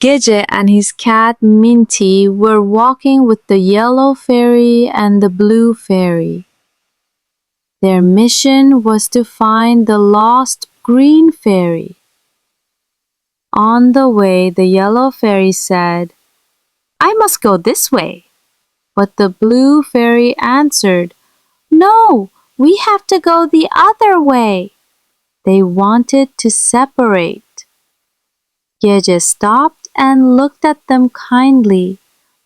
Gece and his cat Mintie were walking with the yellow fairy and the blue fairy. Their mission was to find the lost green fairy. On the way, the yellow fairy said, "I must go this way." But the blue fairy answered, "No, we have to go the other way." They wanted to separate. Gece stopped and looked at them kindly.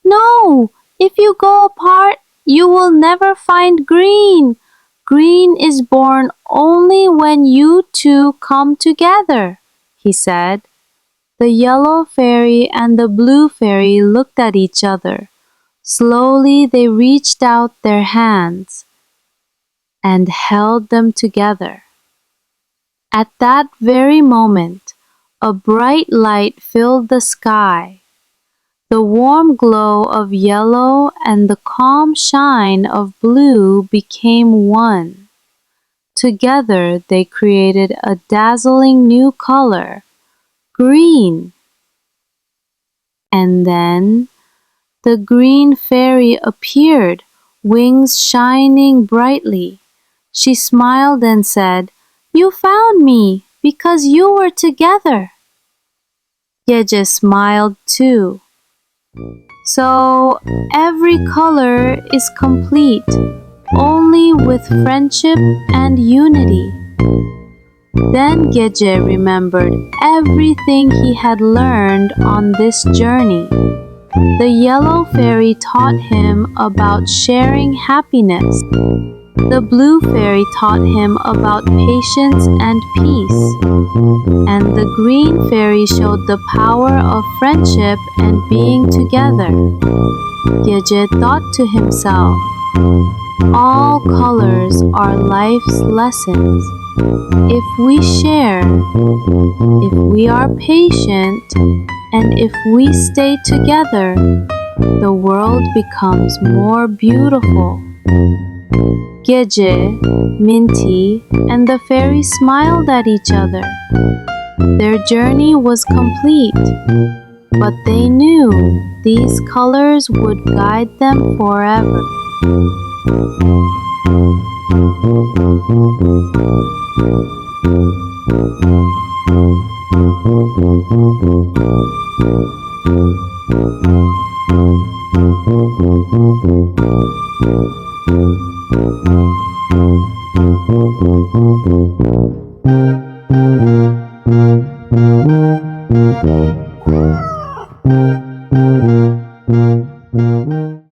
"No, if you go apart, you will never find green. Green is born only when you two come together," he said. The yellow fairy and the blue fairy looked at each other. Slowly they reached out their hands and held them together. At that very moment, a bright light filled the sky. The warm glow of yellow and the calm shine of blue became one. Together they created a dazzling new color, green. And then the green fairy appeared, wings shining brightly. She smiled and said, "You found me because you were together." Gece smiled too. So every color is complete only with friendship and unity. Then Gece remembered everything he had learned on this journey. The yellow fairy taught him about sharing happiness. The blue fairy taught him about patience and peace. And the green fairy showed the power of friendship and being together. Gece thought to himself, all colors are life's lessons. If we share, if we are patient, and if we stay together, the world becomes more beautiful. Gece, Mintie, and the fairy smiled at each other. Their journey was complete, but they knew these colors would guide them forever.